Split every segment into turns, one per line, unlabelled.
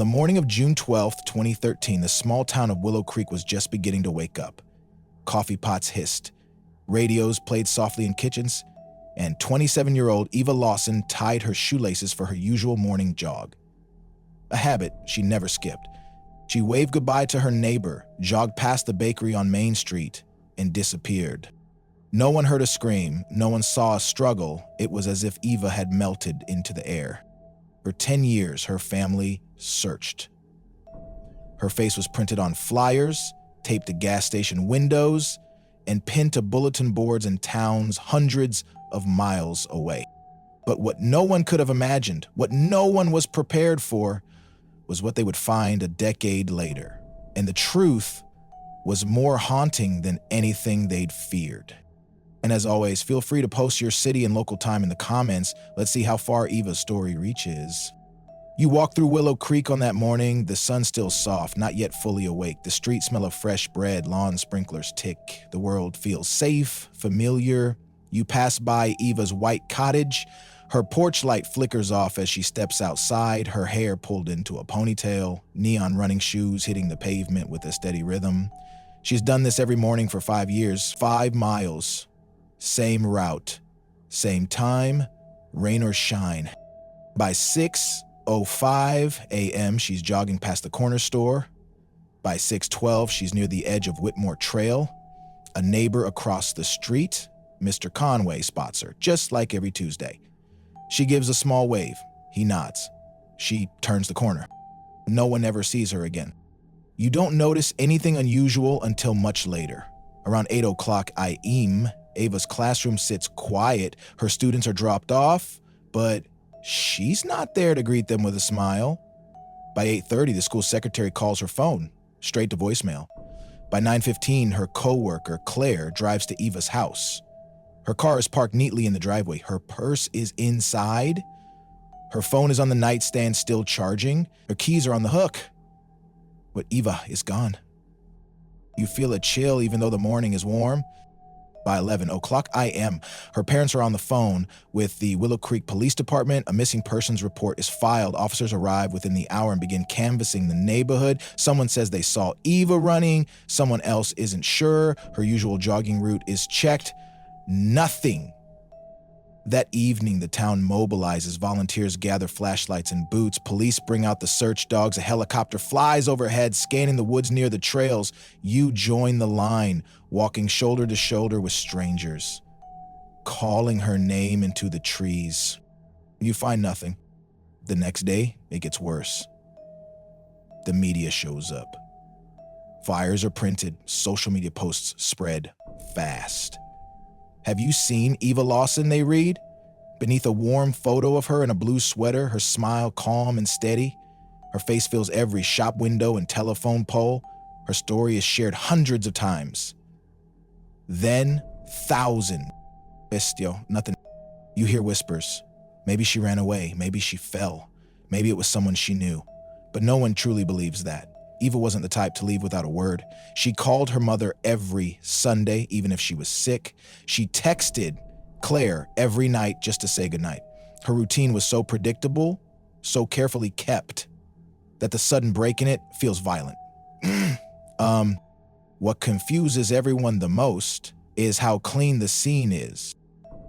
the morning of June 12th, 2013, the small town of Willow Creek was just beginning to wake up. Coffee pots hissed, radios played softly in kitchens, and 27-year-old Eva Lawson tied her shoelaces for her usual morning jog. A habit she never skipped. She waved goodbye to her neighbor, jogged past the bakery on Main Street, and disappeared. No one heard a scream, no one saw a struggle. It was as if Eva had melted into the air. For 10 years, her family searched. Her face was printed on flyers, taped to gas station windows, and pinned to bulletin boards in towns hundreds of miles away. But what no one could have imagined, what no one was prepared for, was what they would find a decade later. And the truth was more haunting than anything they'd feared. And as always, feel free to post your city and local time in the comments. Let's see how far Eva's story reaches. You walk through Willow Creek on that morning, the sun still soft, not yet fully awake. The street smell of fresh bread, lawn sprinklers tick. The world feels safe, familiar. You pass by Eva's white cottage. Her porch light flickers off as she steps outside, her hair pulled into a ponytail, neon running shoes hitting the pavement with a steady rhythm. She's done this every morning for 5 years, 5 miles. Same route, same time, rain or shine. By 6:05 a.m., she's jogging past the corner store. By 6:12, she's near the edge of Whitmore Trail. A neighbor across the street, Mr. Conway, spots her, just like every Tuesday. She gives a small wave. He nods. She turns the corner. No one ever sees her again. You don't notice anything unusual until much later. Around 8 o'clock a.m., Ava's classroom sits quiet. Her students are dropped off, but she's not there to greet them with a smile. By 8:30, the school secretary calls her phone, straight to voicemail. By 9:15, her coworker, Claire, drives to Eva's house. Her car is parked neatly in the driveway. Her purse is inside. Her phone is on the nightstand, still charging. Her keys are on the hook. But Eva is gone. You feel a chill even though the morning is warm. By 11 o'clock a.m., her parents are on the phone with the Willow Creek Police Department. A missing persons report is filed. Officers arrive within the hour and begin canvassing the neighborhood. Someone says they saw Eva running. Someone else isn't sure. Her usual jogging route is checked. Nothing. That evening, the town mobilizes. Volunteers gather flashlights and boots. Police bring out the search dogs. A helicopter flies overhead, scanning the woods near the trails. You join the line, walking shoulder to shoulder with strangers, calling her name into the trees. You find nothing. The next day, it gets worse. The media shows up. Flyers are printed. Social media posts spread fast. Have you seen Eva Lawson, they read? Beneath a warm photo of her in a blue sweater, her smile calm and steady. Her face fills every shop window and telephone pole. Her story is shared hundreds of times. Then, thousand. Bestio, nothing. You hear whispers. Maybe she ran away. Maybe she fell. Maybe it was someone she knew. But no one truly believes that. Eva wasn't the type to leave without a word. She called her mother every Sunday, even if she was sick. She texted Claire every night just to say goodnight. Her routine was so predictable, so carefully kept, that the sudden break in it feels violent. What confuses everyone the most is how clean the scene is.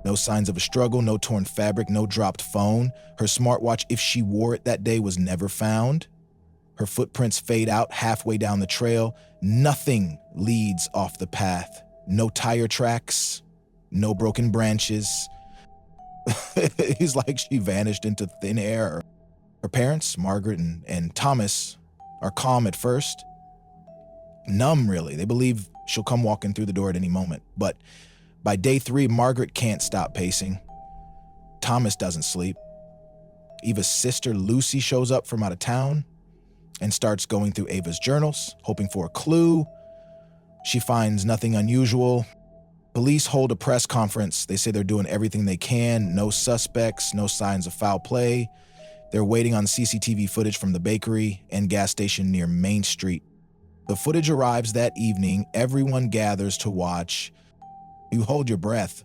No signs of a struggle, no torn fabric, no dropped phone. Her smartwatch, if she wore it that day, was never found. Her footprints fade out halfway down the trail. Nothing leads off the path. No tire tracks, no broken branches. It's like she vanished into thin air. Her parents, Margaret and Thomas, are calm at first. Numb, really. They believe she'll come walking through the door at any moment. But by day 3, Margaret can't stop pacing. Thomas doesn't sleep. Eva's sister, Lucy, shows up from out of town and starts going through Ava's journals, hoping for a clue. She finds nothing unusual. Police hold a press conference. They say they're doing everything they can. No suspects, no signs of foul play. They're waiting on CCTV footage from the bakery and gas station near Main Street. The footage arrives that evening. Everyone gathers to watch. You hold your breath.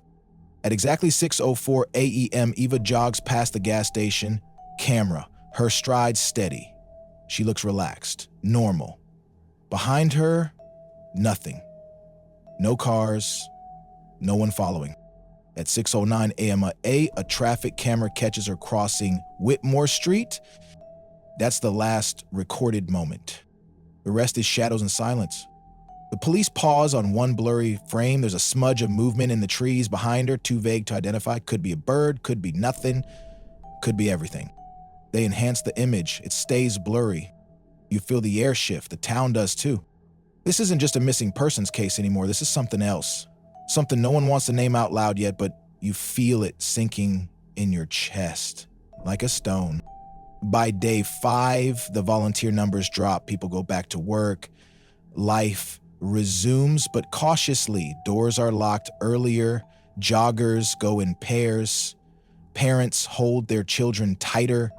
At exactly 6:04 a.m., Eva jogs past the gas station. Camera, her stride steady. She looks relaxed, normal. Behind her, nothing. No cars, no one following. At 6:09 a.m. a traffic camera catches her crossing Whitmore Street. That's the last recorded moment. The rest is shadows and silence. The police pause on one blurry frame. There's a smudge of movement in the trees behind her, too vague to identify. Could be a bird, could be nothing, could be everything. They enhance the image. It stays blurry. You feel the air shift. The town does too. This isn't just a missing persons case anymore. This is something else. Something no one wants to name out loud yet, but you feel it sinking in your chest, like a stone. By day 5, the volunteer numbers drop. People go back to work. Life resumes, but cautiously. Doors are locked earlier. Joggers go in pairs. Parents hold their children tighter.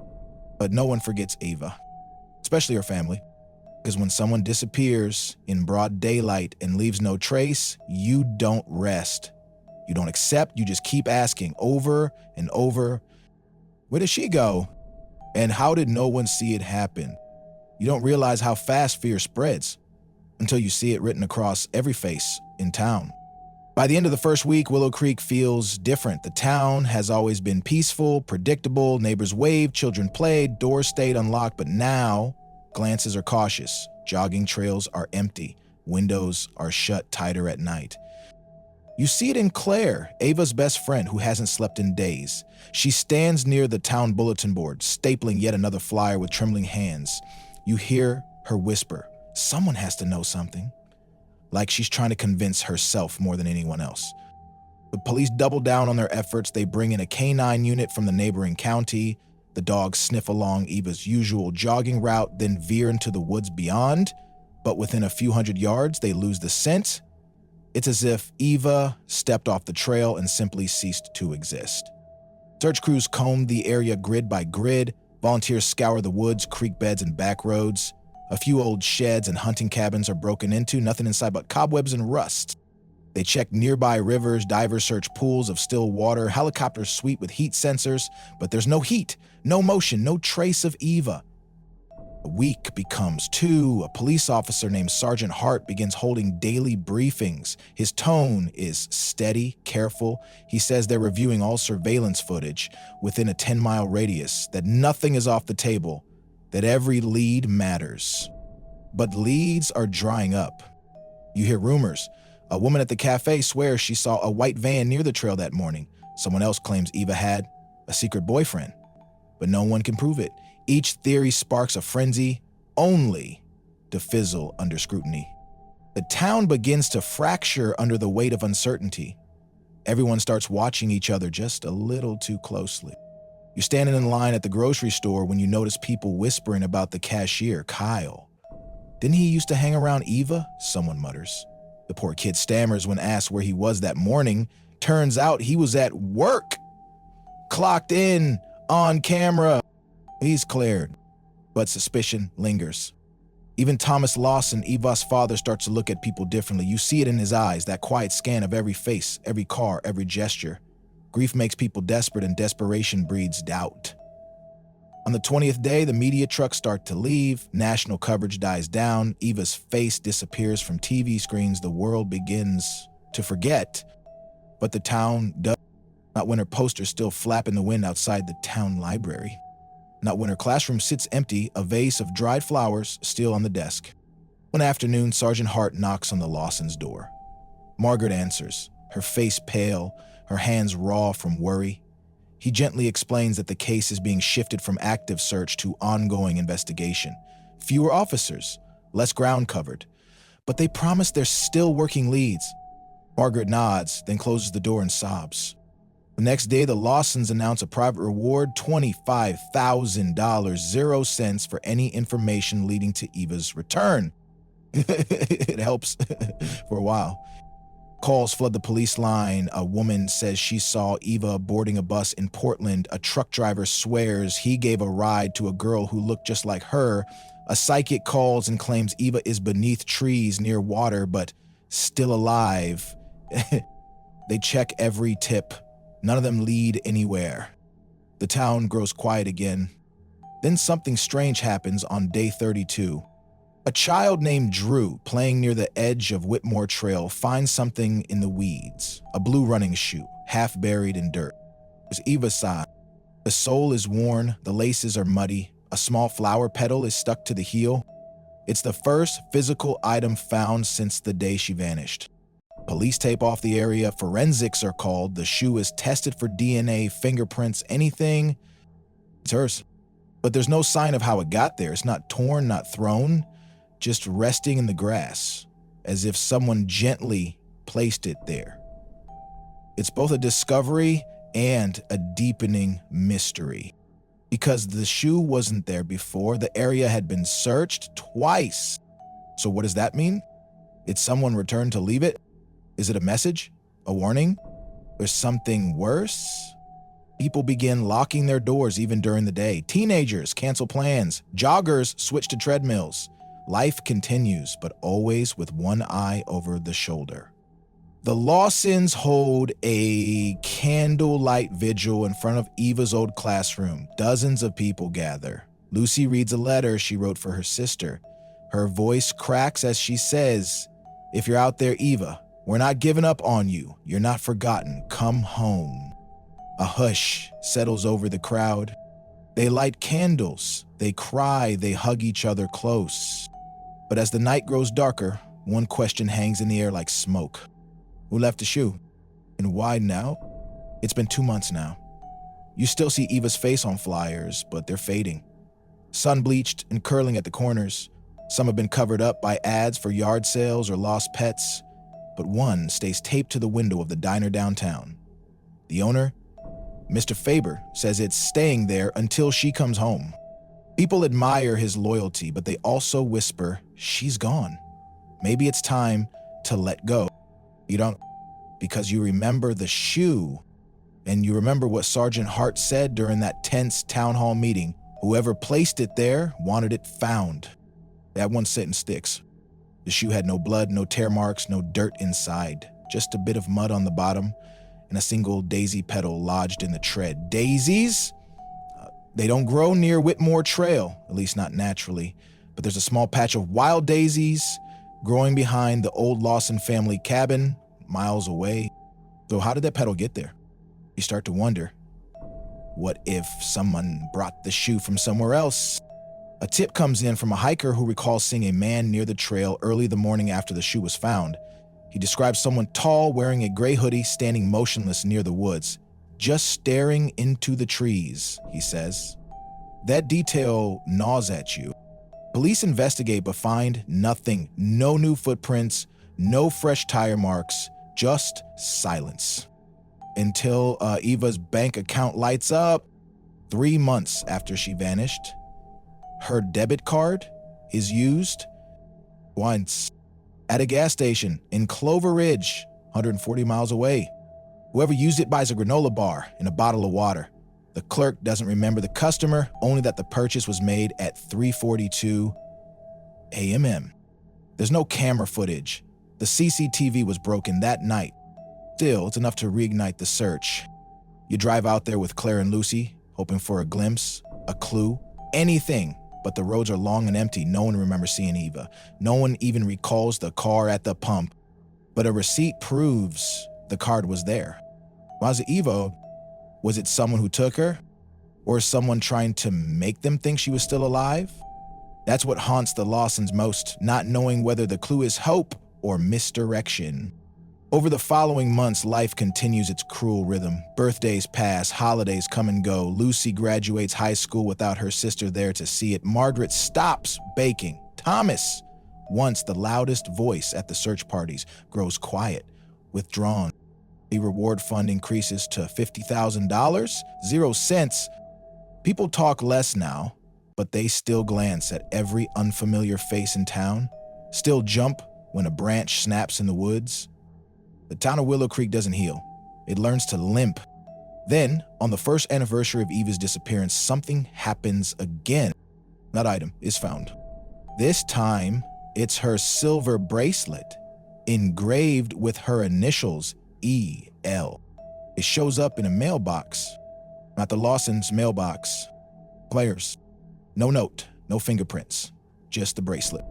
But no one forgets Ava, especially her family. Because when someone disappears in broad daylight and leaves no trace, you don't rest. You don't accept, you just keep asking over and over, where did she go? And how did no one see it happen? You don't realize how fast fear spreads until you see it written across every face in town. By the end of the first week, Willow Creek feels different. The town has always been peaceful, predictable, neighbors waved, children played, doors stayed unlocked, but now glances are cautious, jogging trails are empty, windows are shut tighter at night. You see it in Claire, Ava's best friend who hasn't slept in days. She stands near the town bulletin board, stapling yet another flyer with trembling hands. You hear her whisper, someone has to know something. Like she's trying to convince herself more than anyone else. The police double down on their efforts. They bring in a canine unit from the neighboring county. The dogs sniff along Eva's usual jogging route, then veer into the woods beyond. But within a few hundred yards, they lose the scent. It's as if Eva stepped off the trail and simply ceased to exist. Search crews comb the area grid by grid. Volunteers scour the woods, creek beds, and back roads. A few old sheds and hunting cabins are broken into, nothing inside but cobwebs and rust. They check nearby rivers, divers search pools of still water, helicopters sweep with heat sensors, but there's no heat, no motion, no trace of Eva. A week becomes 2. A police officer named Sergeant Hart begins holding daily briefings. His tone is steady, careful. He says they're reviewing all surveillance footage within a 10-mile radius, that nothing is off the table, that every lead matters. But leads are drying up. You hear rumors. A woman at the cafe swears she saw a white van near the trail that morning. Someone else claims Eva had a secret boyfriend, but no one can prove it. Each theory sparks a frenzy, only to fizzle under scrutiny. The town begins to fracture under the weight of uncertainty. Everyone starts watching each other just a little too closely. You're standing in line at the grocery store when you notice people whispering about the cashier, Kyle. Didn't he used to hang around Eva? Someone mutters. The poor kid stammers when asked where he was that morning. Turns out he was at work. Clocked in, on camera. He's cleared, but suspicion lingers. Even Thomas Lawson, Eva's father, starts to look at people differently. You see it in his eyes, that quiet scan of every face, every car, every gesture. Grief makes people desperate, and desperation breeds doubt. On the 20th day, the media trucks start to leave. National coverage dies down. Eva's face disappears from TV screens. The world begins to forget. But the town does not when her posters still flap in the wind outside the town library. Not when her classroom sits empty, a vase of dried flowers still on the desk. One afternoon, Sergeant Hart knocks on the Lawsons' door. Margaret answers, her face pale, her hands raw from worry. He gently explains that the case is being shifted from active search to ongoing investigation. Fewer officers, less ground covered. But they promise they're still working leads. Margaret nods, then closes the door and sobs. The next day, the Lawsons announce a private reward, $25,000, 0 cents for any information leading to Eva's return. It helps for a while. Calls flood the police line. A woman says she saw Eva boarding a bus in Portland. A truck driver swears he gave a ride to a girl who looked just like her. A psychic calls and claims Eva is beneath trees near water, but still alive. They check every tip. None of them lead anywhere. The town grows quiet again. Then something strange happens on day 32. A child named Drew, playing near the edge of Whitmore Trail, finds something in the weeds, a blue running shoe, half buried in dirt. It's Eva's size. The sole is worn, the laces are muddy, a small flower petal is stuck to the heel. It's the first physical item found since the day she vanished. Police tape off the area, forensics are called, the shoe is tested for DNA, fingerprints, anything. It's hers. But there's no sign of how it got there. It's not torn, not thrown, just resting in the grass, as if someone gently placed it there. It's both a discovery and a deepening mystery. Because the shoe wasn't there before, the area had been searched twice. So what does that mean? Did someone return to leave it? Is it a message? A warning? Or something worse? People begin locking their doors even during the day. Teenagers cancel plans. Joggers switch to treadmills. Life continues, but always with one eye over the shoulder. The Lawsons hold a candlelight vigil in front of Eva's old classroom. Dozens of people gather. Lucy reads a letter she wrote for her sister. Her voice cracks as she says, "If you're out there, Eva, we're not giving up on you. You're not forgotten. Come home." A hush settles over the crowd. They light candles. They cry. They hug each other close. But as the night grows darker, one question hangs in the air like smoke. Who left the shoe? And why now? It's been 2 months now. You still see Eva's face on flyers, but they're fading. Sun-bleached and curling at the corners. Some have been covered up by ads for yard sales or lost pets, but one stays taped to the window of the diner downtown. The owner, Mr. Faber, says it's staying there until she comes home. People admire his loyalty, but they also whisper, "She's gone. Maybe it's time to let go." You don't, because you remember the shoe, and you remember what Sergeant Hart said during that tense town hall meeting. Whoever placed it there wanted it found. That one sentence sticks. The shoe had no blood, no tear marks, no dirt inside, just a bit of mud on the bottom and a single daisy petal lodged in the tread. Daisies? They don't grow near Whitmore Trail, at least not naturally, but there's a small patch of wild daisies growing behind the old Lawson family cabin, miles away. So how did that petal get there? You start to wonder, what if someone brought the shoe from somewhere else? A tip comes in from a hiker who recalls seeing a man near the trail early the morning after the shoe was found. He describes someone tall, wearing a gray hoodie, standing motionless near the woods, just staring into the trees, he says. That detail gnaws at you. Police investigate but find nothing. No new footprints, no fresh tire marks, just silence. Until Eva's bank account lights up 3 months after she vanished. Her debit card is used once at a gas station in Clover Ridge, 140 miles away. Whoever used it buys a granola bar and a bottle of water. The clerk doesn't remember the customer, only that the purchase was made at 3:42 a.m. There's no camera footage. The CCTV was broken that night. Still, it's enough to reignite the search. You drive out there with Claire and Lucy, hoping for a glimpse, a clue, anything, but the roads are long and empty. No one remembers seeing Eva. No one even recalls the car at the pump. But a receipt proves the card was there. Was it Eva? Was it someone who took her? Or someone trying to make them think she was still alive? That's what haunts the Lawsons most, not knowing whether the clue is hope or misdirection. Over the following months, life continues its cruel rhythm. Birthdays pass, holidays come and go. Lucy graduates high school without her sister there to see it. Margaret stops baking. Thomas, once the loudest voice at the search parties, grows quiet, withdrawn. The reward fund increases to $50,000, 0 cents. People talk less now, but they still glance at every unfamiliar face in town, still jump when a branch snaps in the woods. The town of Willow Creek doesn't heal. It learns to limp. Then, on the first anniversary of Eva's disappearance, something happens again. That item is found. This time, it's her silver bracelet, engraved with her initials, E.L. It shows up in a mailbox, not the Lawsons' mailbox, Claire's. No note, no fingerprints, just the bracelet,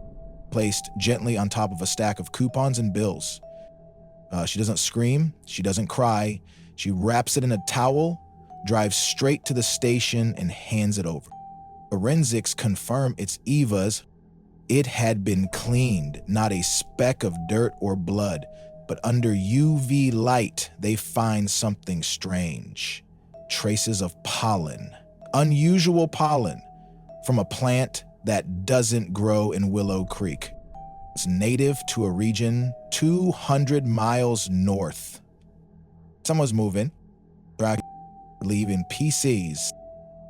placed gently on top of a stack of coupons and bills. She doesn't scream, she doesn't cry. She wraps it in a towel, drives straight to the station, and hands it over. Forensics confirm it's Eva's. It had been cleaned, not a speck of dirt or blood, but under UV light, they find something strange. Traces of pollen, unusual pollen, from a plant that doesn't grow in Willow Creek. It's native to a region 200 miles north. Someone's moving, leaving PCs.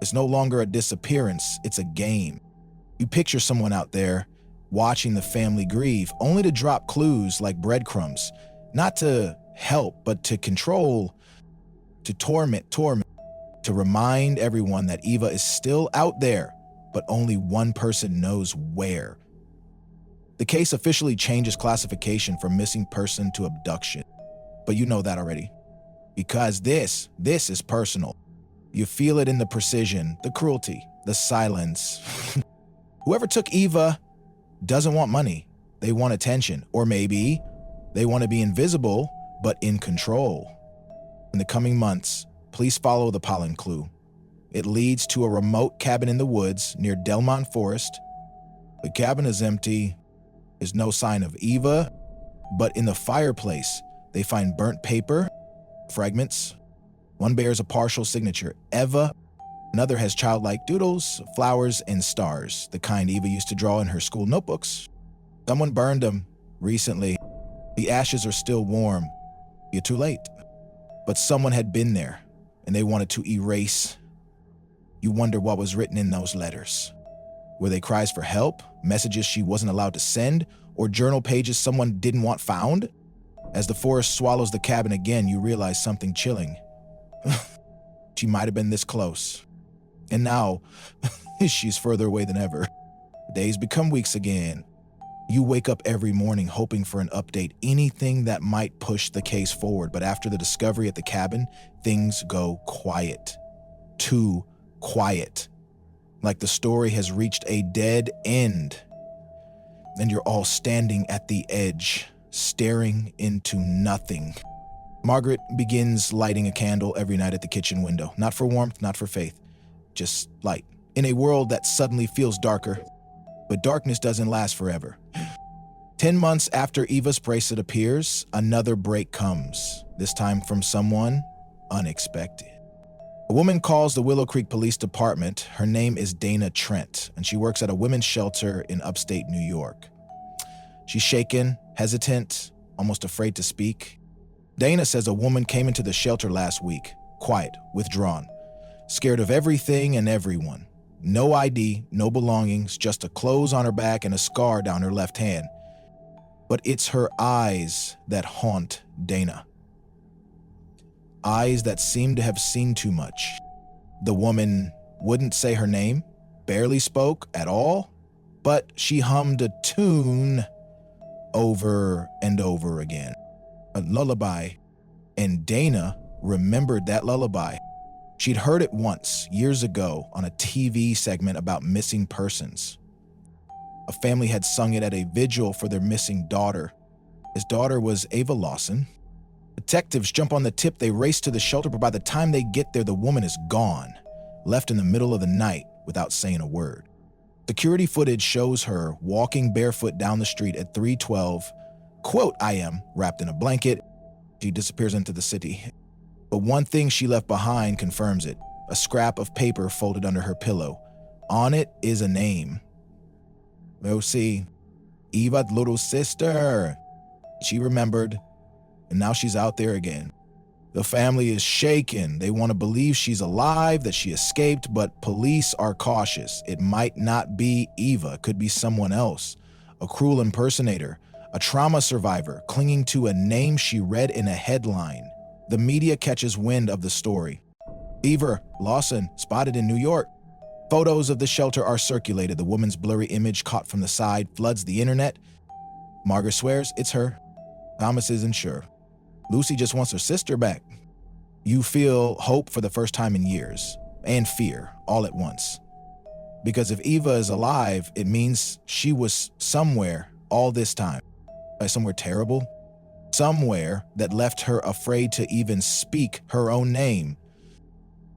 It's no longer a disappearance, it's a game. You picture someone out there watching the family grieve, only to drop clues like breadcrumbs, not to help, but to control, to torment, to remind everyone that Eva is still out there, but only one person knows where. The case officially changes classification from missing person to abduction, but you know that already. Because this is personal. You feel it in the precision, the cruelty, the silence. Whoever took Eva doesn't want money. They want attention. Or maybe they want to be invisible, but in control. In the coming months, police follow the pollen clue. It leads to a remote cabin in the woods near Delmont Forest. The cabin is empty. There's no sign of Eva, but in the fireplace, they find burnt paper, fragments. One bears a partial signature, Eva. Another has childlike doodles, flowers, and stars, the kind Eva used to draw in her school notebooks. Someone burned them recently. The ashes are still warm. You're too late. But someone had been there, and they wanted to erase. You wonder what was written in those letters. Were they cries for help, messages she wasn't allowed to send, or journal pages someone didn't want found? As the forest swallows the cabin again, you realize something chilling. She might have been this close. And now, she's further away than ever. Days become weeks again. You wake up every morning hoping for an update, anything that might push the case forward. But after the discovery at the cabin, things go quiet. Too quiet. Like the story has reached a dead end. And you're all standing at the edge, staring into nothing. Margaret begins lighting a candle every night at the kitchen window. Not for warmth, not for faith. Just light. In a world that suddenly feels darker. But darkness doesn't last forever. 10 months after Eva's bracelet appears, another break comes. This time from someone unexpected. A woman calls the Willow Creek Police Department. Her name is Dana Trent, and she works at a women's shelter in upstate New York. She's shaken, hesitant, almost afraid to speak. Dana says a woman came into the shelter last week, quiet, withdrawn, scared of everything and everyone. No ID, no belongings, just a clothes on her back and a scar down her left hand. But it's her eyes that haunt Dana. Eyes that seem to have seen too much. The woman wouldn't say her name, barely spoke at all, but she hummed a tune over and over again. A lullaby, and Dana remembered that lullaby. She'd heard it once, years ago, on a TV segment about missing persons. A family had sung it at a vigil for their missing daughter. His daughter was Ava Lawson. Detectives jump on the tip, they race to the shelter, but by the time they get there, the woman is gone, left in the middle of the night without saying a word. Security footage shows her walking barefoot down the street at 3:12, quote, I am, wrapped in a blanket. She disappears into the city. But one thing she left behind confirms it, a scrap of paper folded under her pillow. On it is a name. We'll see, Eva's little sister. She remembered, and now she's out there again. The family is shaken. They want to believe she's alive, that she escaped, but police are cautious. It might not be Eva, it could be someone else. A cruel impersonator, a trauma survivor clinging to a name she read in a headline. The media catches wind of the story. Eva Lawson spotted in New York. Photos of the shelter are circulated. The woman's blurry image caught from the side floods the internet. Margaret swears it's her. Thomas isn't sure. Lucy just wants her sister back. You feel hope for the first time in years, and fear all at once. Because if Eva is alive, it means she was somewhere all this time. Somewhere terrible. Somewhere that left her afraid to even speak her own name.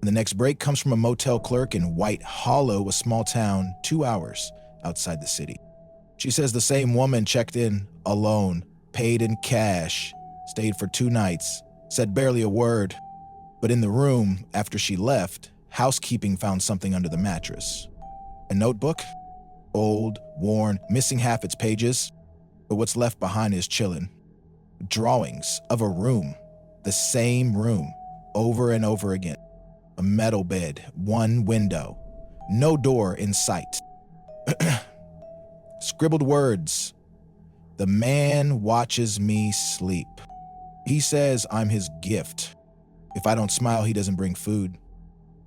The next break comes from a motel clerk in White Hollow, a small town 2 hours outside the city. She says the same woman checked in alone, paid in cash, stayed for 2 nights, said barely a word. But in the room, after she left, housekeeping found something under the mattress. A notebook? Old, worn, missing half its pages. But what's left behind is chilling. Drawings of a room, the same room, over and over again. A metal bed, 1 window, no door in sight. Scribbled words. The man watches me sleep. He says I'm his gift. If I don't smile, he doesn't bring food.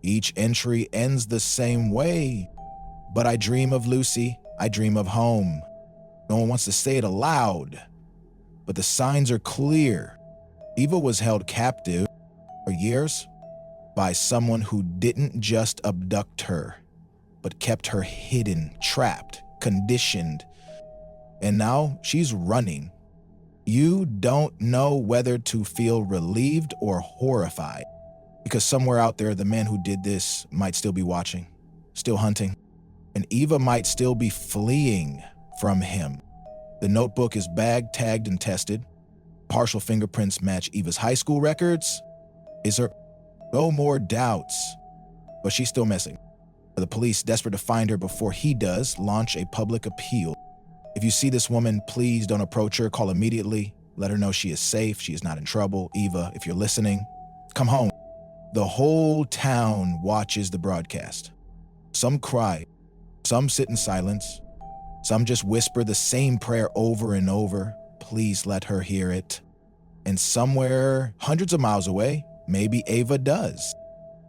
Each entry ends the same way. But I dream of Lucy. I dream of home. No one wants to say it aloud. But the signs are clear. Eva was held captive for years by someone who didn't just abduct her, but kept her hidden, trapped, conditioned. And now she's running. You don't know whether to feel relieved or horrified, because somewhere out there, the man who did this might still be watching, still hunting, and Eva might still be fleeing from him. The notebook is bag tagged and tested. Partial fingerprints match Eva's high school records. Is there no more doubts? But she's still missing. The police, desperate to find her before he does, launch a public appeal. If you see this woman, please don't approach her. Call immediately. Let her know she is safe. She is not in trouble. Eva, if you're listening, come home. The whole town watches the broadcast. Some cry. Some sit in silence. Some just whisper the same prayer over and over. Please let her hear it. And somewhere hundreds of miles away, maybe Ava does.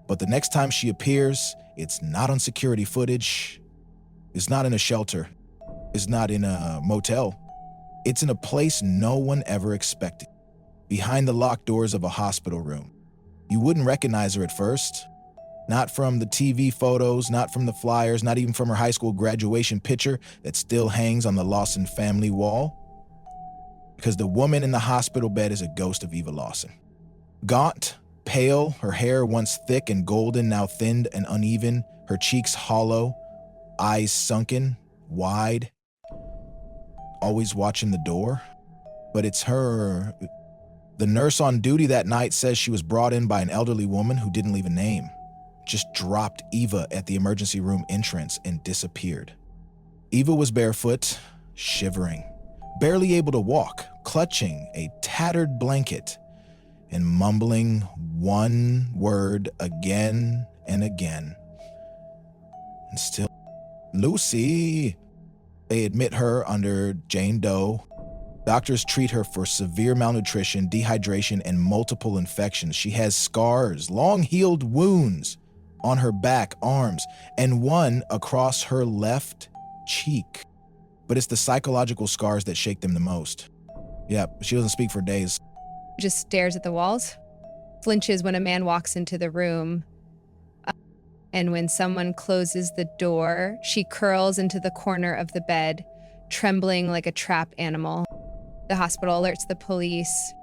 But the next time she appears, it's not on security footage. It's not in a shelter. It's not in a motel. It's in a place no one ever expected. Behind the locked doors of a hospital room. You wouldn't recognize her at first. Not from the TV photos, not from the flyers, not even from her high school graduation picture that still hangs on the Lawson family wall. Because the woman in the hospital bed is a ghost of Eva Lawson. Gaunt, pale, her hair once thick and golden, now thinned and uneven, her cheeks hollow, eyes sunken, wide, always watching the door. But it's her. The nurse on duty that night says she was brought in by an elderly woman who didn't leave a name. Just dropped Eva at the emergency room entrance and disappeared. Eva was barefoot, shivering, barely able to walk, clutching a tattered blanket and mumbling one word again and again. And still, Lucy. They admit her under Jane Doe. Doctors treat her for severe malnutrition, dehydration, and multiple infections. She has scars, long-healed wounds on her back, arms, and one across her left cheek. But it's the psychological scars that shake them the most. Yeah, she doesn't speak for days.
Just stares at the walls, flinches when a man walks into the room. And when someone closes the door, she curls into the corner of the bed, trembling like a trapped animal. The hospital alerts the police.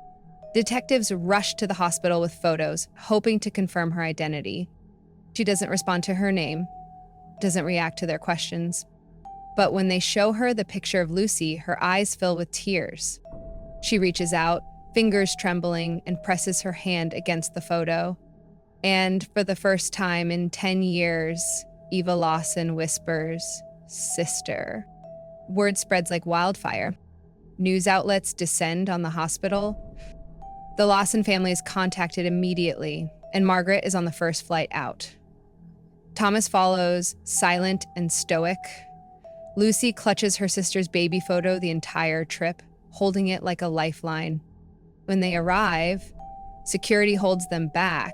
Detectives rush to the hospital with photos, hoping to confirm her identity. She doesn't respond to her name, doesn't react to their questions. But when they show her the picture of Lucy, her eyes fill with tears. She reaches out, fingers trembling, and presses her hand against the photo. And for the first time in 10 years, Eva Lawson whispers, "Sister." Word spreads like wildfire. News outlets descend on the hospital. The Lawson family is contacted immediately, and Margaret is on the first flight out. Thomas follows, silent and stoic. Lucy clutches her sister's baby photo the entire trip, holding it like a lifeline. When they arrive, security holds them back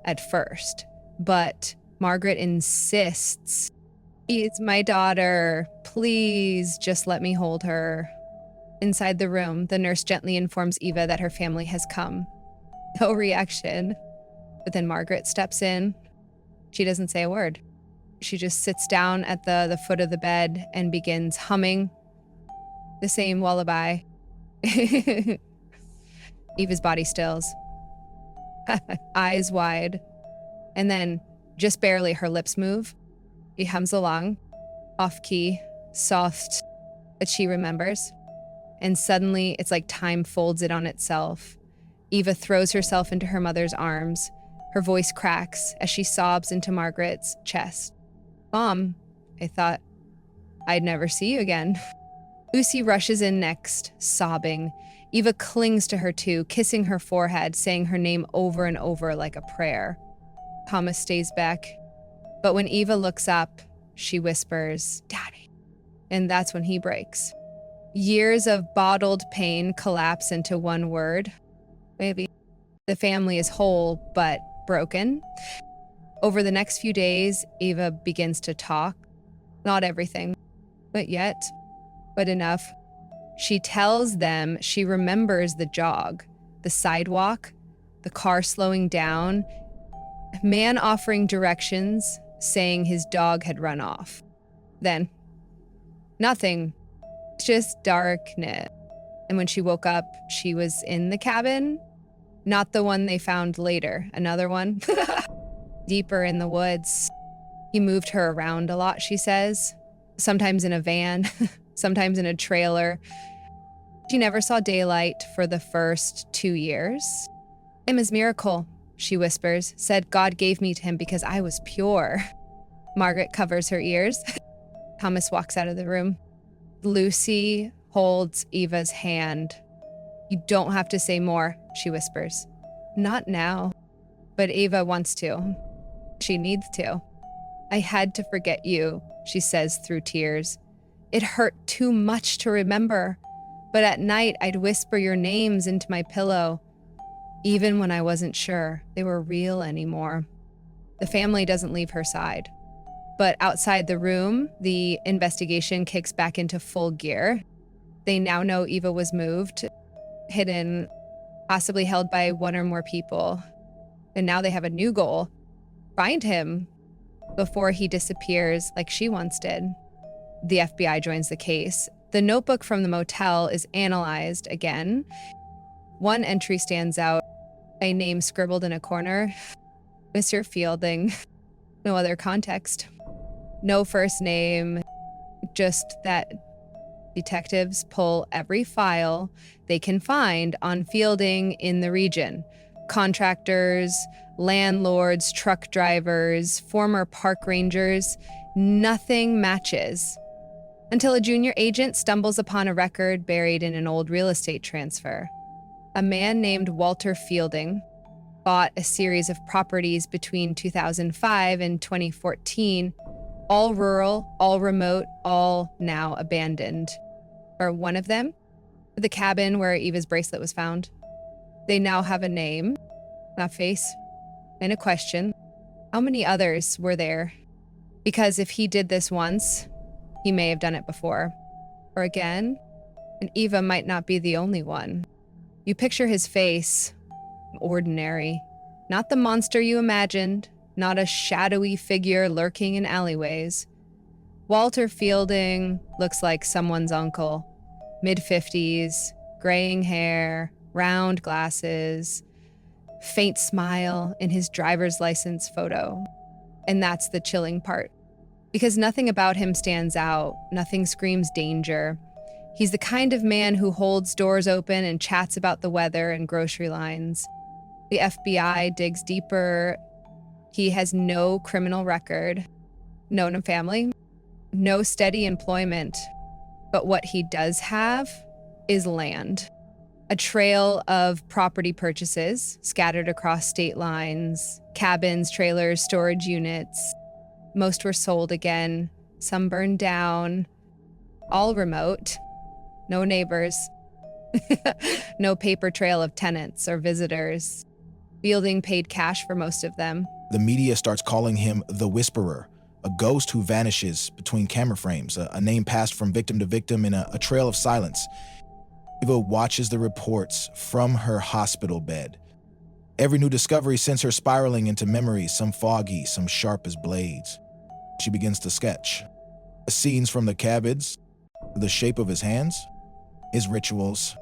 at first, but Margaret insists, "It's my daughter. Please just let me hold her." Inside the room, the nurse gently informs Eva that her family has come. No reaction. But then Margaret steps in. She doesn't say a word. She just sits down at the foot of the bed and begins humming the same lullaby. Eva's body stills, eyes wide, and then just barely her lips move. He hums along, off key, soft, but she remembers. And suddenly it's like time folds it on itself. Eva throws herself into her mother's arms. Her voice cracks as she sobs into Margaret's chest. Mom, I thought I'd never see you again. Lucy rushes in next, sobbing. Eva clings to her too, kissing her forehead, saying her name over and over like a prayer. Thomas stays back. But when Eva looks up, she whispers, Daddy. And that's when he breaks. Years of bottled pain collapse into one word. Maybe. The family is whole, but broken. Over the next few days, Eva begins to talk. Not everything, but enough. She tells them she remembers the jog, the sidewalk, the car slowing down, man offering directions, saying his dog had run off. Then, nothing, just darkness. And when she woke up, she was in the cabin, not the one they found later, another one, deeper in the woods. He moved her around a lot, she says, sometimes in a van, sometimes in a trailer. She never saw daylight for the first 2 years. I'm his miracle, she whispers, said God gave me to him because I was pure. Margaret covers her ears. Thomas walks out of the room. Lucy holds Eva's hand. You don't have to say more, she whispers. Not now. But Eva wants to. She needs to. I had to forget you, she says through tears. It hurt too much to remember. But at night, I'd whisper your names into my pillow, even when I wasn't sure they were real anymore. The family doesn't leave her side. But outside the room, the investigation kicks back into full gear. They now know Eva was moved, hidden, possibly held by one or more people. And now they have a new goal. Find him before he disappears like she once did. The FBI joins the case. The notebook from the motel is analyzed again. One entry stands out, a name scribbled in a corner. Mr. Fielding. No other context. No first name, just that detectives pull every file they can find on Fielding in the region. Contractors, landlords, truck drivers, former park rangers, nothing matches. Until a junior agent stumbles upon a record buried in an old real estate transfer. A man named Walter Fielding bought a series of properties between 2005 and 2014, all rural, all remote, all now abandoned. Or one of them, the cabin where Eva's bracelet was found. They now have a name, a face, and a question. How many others were there? Because if he did this once, he may have done it before. Or again, and Eva might not be the only one. You picture his face, ordinary. Not the monster you imagined, not a shadowy figure lurking in alleyways. Walter Fielding looks like someone's uncle. Mid-50s, graying hair, round glasses, faint smile in his driver's license photo. And that's the chilling part. Because nothing about him stands out, nothing screams danger. He's the kind of man who holds doors open and chats about the weather and grocery lines. The FBI digs deeper. He has no criminal record, no family, no steady employment. But what he does have is land. A trail of property purchases scattered across state lines, cabins, trailers, storage units. Most were sold again, some burned down, all remote, no neighbors, no paper trail of tenants or visitors. Fielding paid cash for most of them.
The media starts calling him the Whisperer, a ghost who vanishes between camera frames, a name passed from victim to victim in a trail of silence. Eva watches the reports from her hospital bed. Every new discovery sends her spiraling into memories, some foggy, some sharp as blades. She begins to sketch. Scenes from the cabins, the shape of his hands, his rituals.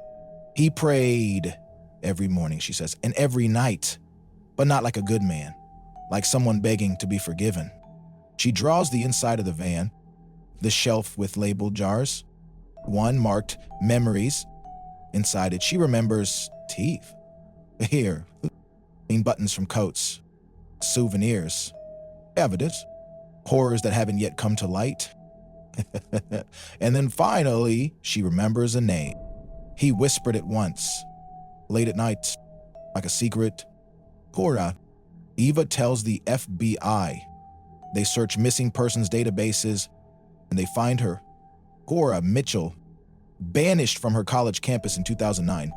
He prayed every morning, she says, and every night, but not like a good man, like someone begging to be forgiven. She draws the inside of the van, the shelf with labeled jars, one marked memories. Inside it, she remembers teeth, hair, buttons from coats, souvenirs, evidence, horrors that haven't yet come to light. And then finally, she remembers a name. He whispered it once, late at night, like a secret. Cora. Eva tells the FBI. They search missing persons databases, and they find her. Cora Mitchell, banished from her college campus in 2009.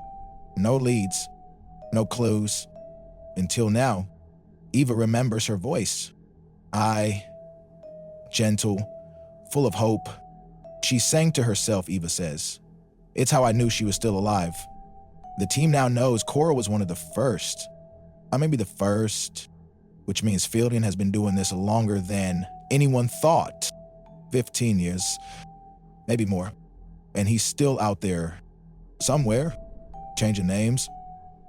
No leads, no clues. Until now, Eva remembers her voice. Gentle, full of hope. She sang to herself, Eva says. It's how I knew she was still alive. The team now knows Cora was one of the first. Maybe the first, which means Fielding has been doing this longer than anyone thought. 15 years, maybe more. And he's still out there, somewhere, changing names,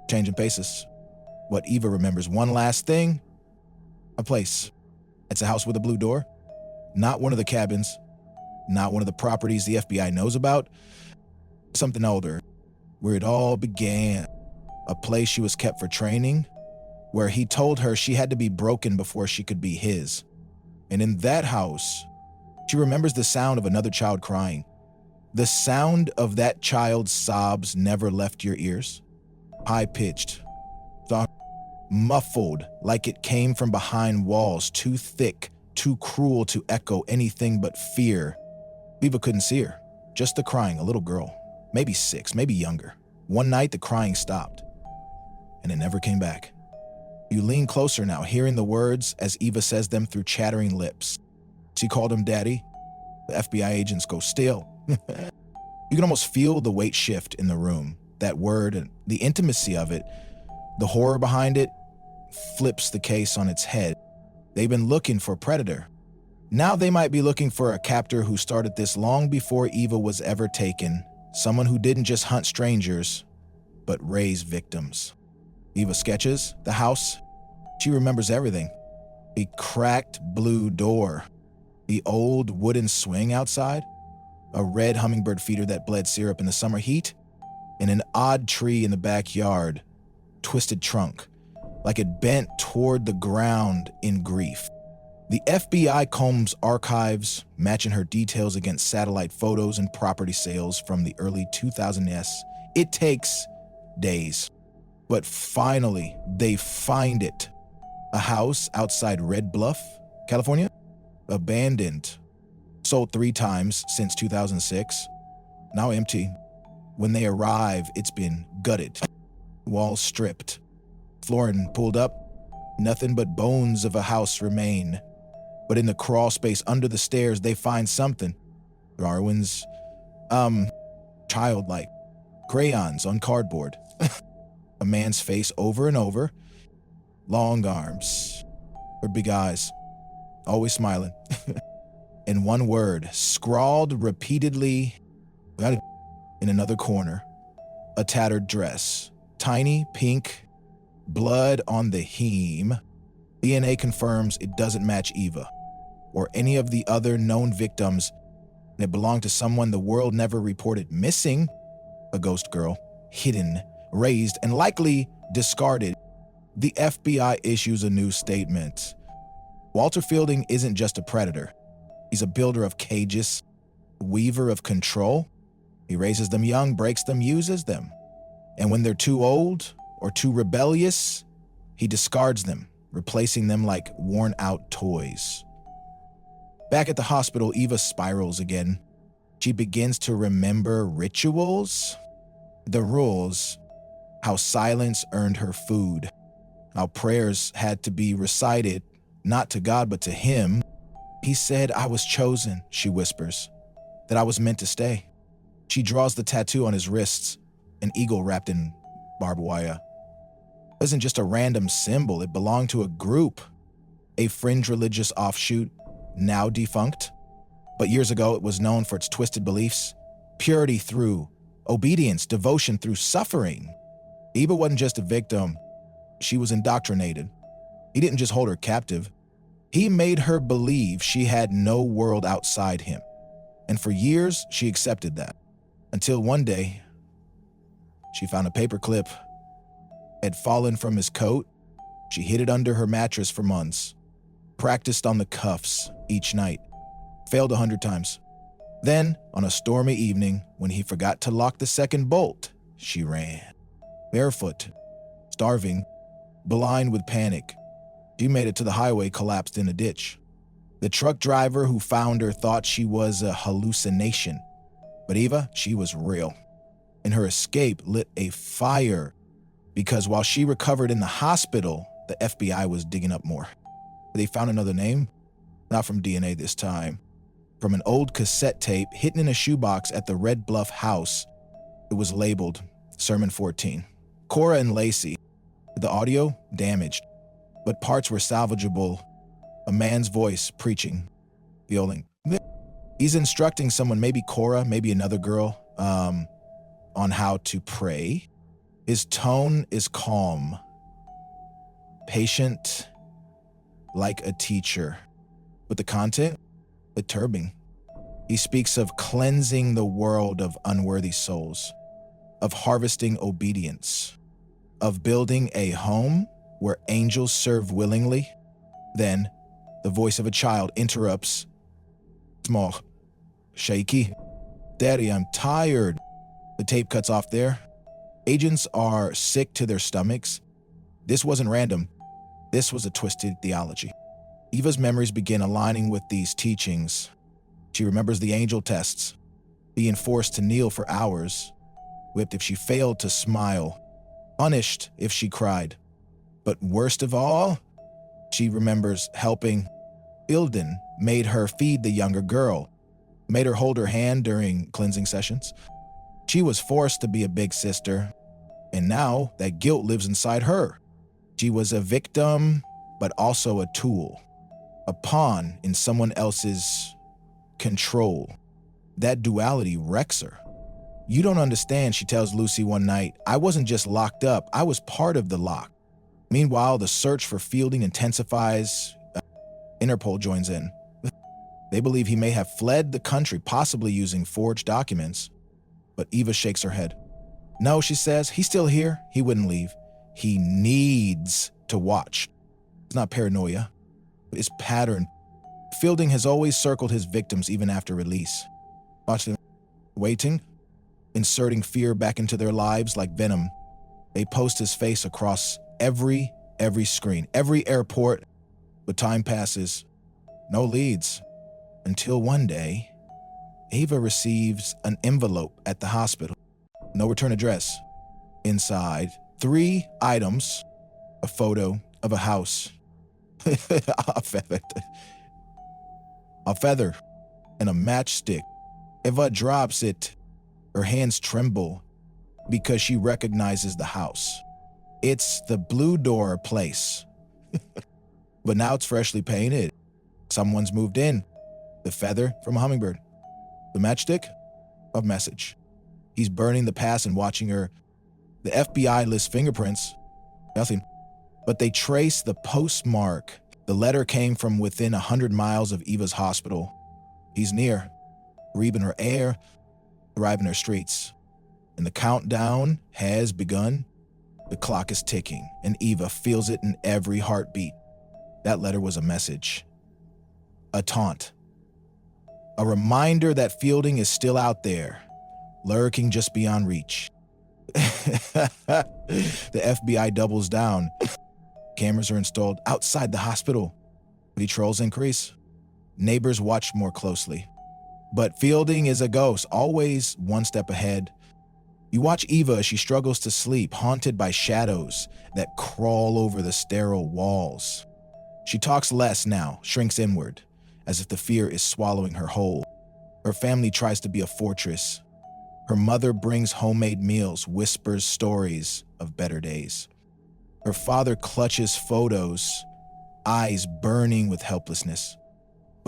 changing faces. What Eva remembers, one last thing, a place. It's a house with a blue door. Not one of the cabins, not one of the properties the FBI knows about. Something older, where it all began. A place she was kept for training, where he told her she had to be broken before she could be his. And in that house, she remembers the sound of another child crying. The sound of that child's sobs never left your ears. High-pitched, muffled, like it came from behind walls, too thick, too cruel to echo anything but fear. Eva couldn't see her, just the crying, a little girl, maybe 6, maybe younger. One night, the crying stopped, and it never came back. You lean closer now, hearing the words as Eva says them through chattering lips. She called him daddy. The FBI agents go still. You can almost feel the weight shift in the room. That word and the intimacy of it, the horror behind it, flips the case on its head. They've been looking for a predator. Now they might be looking for a captor who started this long before Eva was ever taken. Someone who didn't just hunt strangers, but raise victims. Eva sketches the house. She remembers everything. The cracked blue door, the old wooden swing outside, a red hummingbird feeder that bled syrup in the summer heat, and an odd tree in the backyard, twisted trunk, like it bent toward the ground in grief. The FBI combs archives, matching her details against satellite photos and property sales from the early 2000s. It takes days. But finally, they find it. A house outside Red Bluff, California, abandoned. Sold 3 times since 2006. Now empty. When they arrive, it's been gutted. Walls stripped. Flooring pulled up. Nothing but bones of a house remain. But in the crawl space under the stairs, they find something. Darwin's, childlike. Crayons on cardboard. A man's face over and over. Long arms. Or big eyes. Always smiling. And one word, scrawled repeatedly in another corner. A tattered dress. Tiny, pink, blood on the hem. DNA confirms it doesn't match Eva or any of the other known victims, and it belonged to someone the world never reported missing. A ghost girl, hidden, raised, and likely discarded. The FBI issues a new statement. Walter Fielding isn't just a predator. He's a builder of cages, a weaver of control. He raises them young, breaks them, uses them. And when they're too old or too rebellious, he discards them, replacing them like worn-out toys. Back at the hospital, Eva spirals again. She begins to remember rituals, the rules, how silence earned her food, how prayers had to be recited, not to God, but to him. He said, I was chosen, she whispers, that I was meant to stay. She draws the tattoo on his wrists, an eagle wrapped in barbed wire. It wasn't just a random symbol, it belonged to a group, a fringe religious offshoot, now defunct. But years ago, it was known for its twisted beliefs, purity through obedience, devotion through suffering. Eva wasn't just a victim, she was indoctrinated. He didn't just hold her captive, he made her believe she had no world outside him. And for years, she accepted that. Until one day, she found a paperclip had fallen from his coat. She hid it under her mattress for months, practiced on the cuffs each night, failed 100 times. Then, on a stormy evening, when he forgot to lock the second bolt, she ran. Barefoot, starving, blind with panic. She made it to the highway, collapsed in a ditch. The truck driver who found her thought she was a hallucination. But Eva, she was real. And her escape lit a fire because while she recovered in the hospital, the FBI was digging up more. They found another name, not from DNA this time, from an old cassette tape hidden in a shoebox at the Red Bluff house. It was labeled Sermon 14. Cora and Lacey. The audio damaged, but parts were salvageable. A man's voice preaching, yelling. He's instructing someone, maybe Cora, maybe another girl, on how to pray. His tone is calm, patient, like a teacher. But the content, perturbing. He speaks of cleansing the world of unworthy souls, of harvesting obedience, of building a home where angels serve willingly. Then, the voice of a child interrupts, small, shaky. Daddy, I'm tired. The tape cuts off there. Agents are sick to their stomachs. This wasn't random. This was a twisted theology. Eva's memories begin aligning with these teachings. She remembers the angel tests, being forced to kneel for hours, whipped if she failed to smile, punished if she cried. But worst of all, she remembers helping. Ilden made her feed the younger girl, made her hold her hand during cleansing sessions. She was forced to be a big sister, and now that guilt lives inside her. She was a victim, but also a tool, a pawn in someone else's control. That duality wrecks her. You don't understand, she tells Lucy one night. I wasn't just locked up, I was part of the lock. Meanwhile, the search for Fielding intensifies. Interpol joins in. They believe he may have fled the country, possibly using forged documents. But Eva shakes her head. No, she says, he's still here. He wouldn't leave. He needs to watch. It's not paranoia. It's pattern. Fielding has always circled his victims even after release. Watch them waiting, inserting fear back into their lives like venom. They post his face across every screen, every airport. But time passes. No leads. Until one day, Eva receives an envelope at the hospital. No return address. Inside, 3 items. A photo of a house. a feather. And a matchstick. Eva drops it. Her hands tremble because she recognizes the house. It's the Blue Door place. But now it's freshly painted. Someone's moved in. The feather from a hummingbird. The matchstick? A message. He's burning the past and watching her. The FBI lists fingerprints. Nothing. But they trace the postmark. The letter came from within 100 miles of Eva's hospital. He's near. Breathing her air, arriving her streets. And the countdown has begun. The clock is ticking, and Eva feels it in every heartbeat. That letter was a message. A taunt. A reminder that Fielding is still out there, lurking just beyond reach. The FBI doubles down. Cameras are installed outside the hospital. Patrols increase. Neighbors watch more closely. But Fielding is a ghost, always one step ahead. You watch Eva as she struggles to sleep, haunted by shadows that crawl over the sterile walls. She talks less now, shrinks inward, as if the fear is swallowing her whole. Her family tries to be a fortress. Her mother brings homemade meals, whispers stories of better days. Her father clutches photos, eyes burning with helplessness.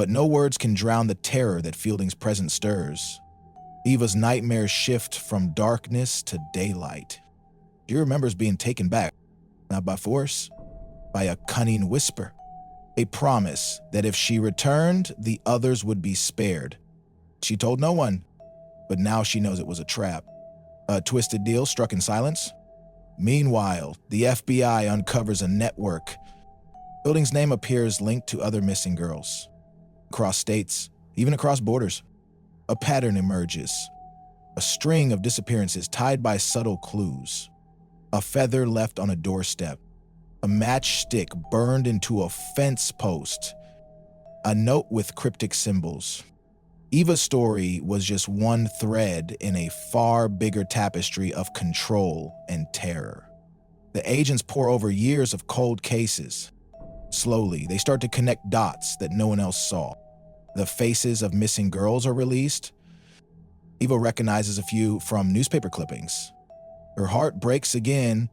But no words can drown the terror that Fielding's presence stirs. Eva's nightmares shift from darkness to daylight. She remembers being taken back, not by force, by a cunning whisper. A promise that if she returned, the others would be spared. She told no one, but now she knows it was a trap. A twisted deal struck in silence. Meanwhile, the FBI uncovers a network. Fielding's name appears linked to other missing girls. Across states, even across borders, a pattern emerges. A string of disappearances tied by subtle clues. A feather left on a doorstep. A matchstick burned into a fence post. A note with cryptic symbols. Eva's story was just one thread in a far bigger tapestry of control and terror. The agents pore over years of cold cases. Slowly, they start to connect dots that no one else saw. The faces of missing girls are released. Eva recognizes a few from newspaper clippings. Her heart breaks again.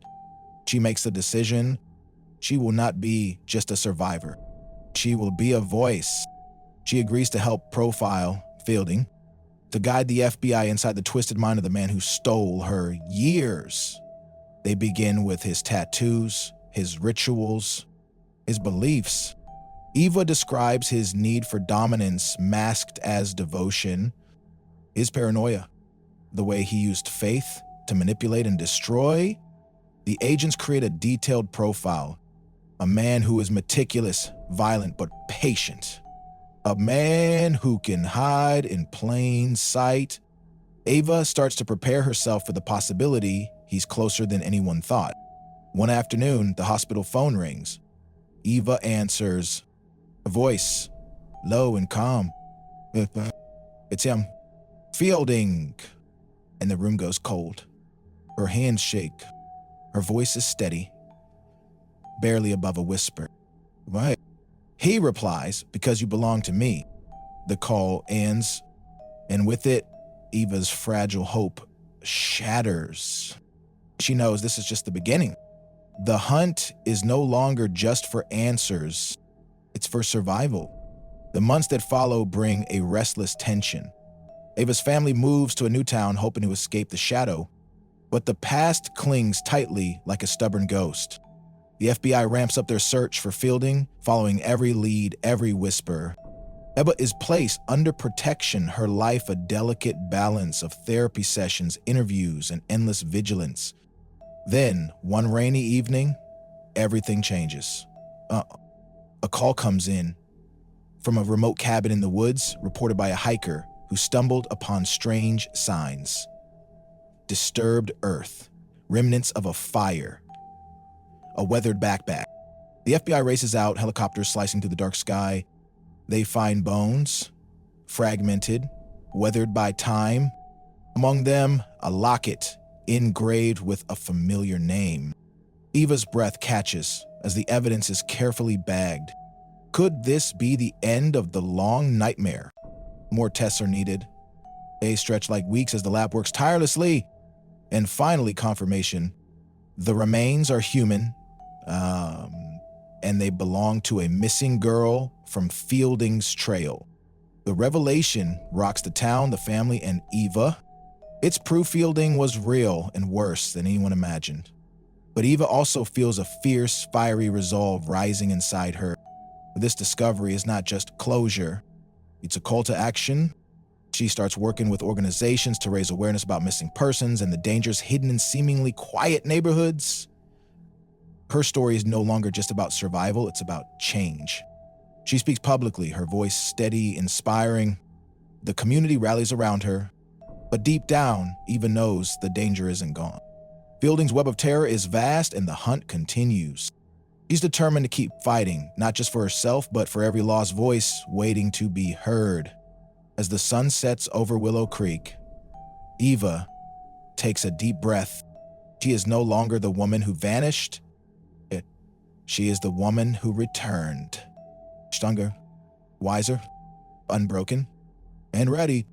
She makes the decision. She will not be just a survivor. She will be a voice. She agrees to help profile Fielding, to guide the FBI inside the twisted mind of the man who stole her years. They begin with his tattoos, his rituals, his beliefs. Eva describes his need for dominance masked as devotion, his paranoia, the way he used faith to manipulate and destroy. The agents create a detailed profile, a man who is meticulous, violent, but patient. A man who can hide in plain sight. Ava starts to prepare herself for the possibility he's closer than anyone thought. One afternoon, the hospital phone rings. Eva answers. A voice, low and calm. It's him. Fielding. And the room goes cold. Her hands shake. Her voice is steady, barely above a whisper. Why? He replies, because you belong to me. The call ends, and with it, Eva's fragile hope shatters. She knows this is just the beginning. The hunt is no longer just for answers. It's for survival. The months that follow bring a restless tension. Ava's family moves to a new town hoping to escape the shadow, but the past clings tightly like a stubborn ghost. The FBI ramps up their search for Fielding, following every lead, every whisper. Eva is placed under protection, her life a delicate balance of therapy sessions, interviews, and endless vigilance. Then, one rainy evening, everything changes. A call comes in from a remote cabin in the woods, reported by a hiker who stumbled upon strange signs. Disturbed earth, remnants of a fire, a weathered backpack. The FBI races out, helicopters slicing through the dark sky. They find bones, fragmented, weathered by time. Among them, a locket engraved with a familiar name. Eva's breath catches as the evidence is carefully bagged. Could this be the end of the long nightmare? More tests are needed. Days stretch like weeks as the lab works tirelessly. And finally, confirmation. The remains are human, and they belong to a missing girl from Fielding's trail. The revelation rocks the town, the family, and Eva. It's proof Fielding was real and worse than anyone imagined. But Eva also feels a fierce, fiery resolve rising inside her. This discovery is not just closure. It's a call to action. She starts working with organizations to raise awareness about missing persons and the dangers hidden in seemingly quiet neighborhoods. Her story is no longer just about survival, it's about change. She speaks publicly, her voice steady, inspiring. The community rallies around her, but deep down, Eva knows the danger isn't gone. Fielding's web of terror is vast and the hunt continues. She's determined to keep fighting, not just for herself, but for every lost voice waiting to be heard. As the sun sets over Willow Creek, Eva takes a deep breath. She is no longer the woman who vanished. She is the woman who returned. Stronger, wiser, unbroken, and ready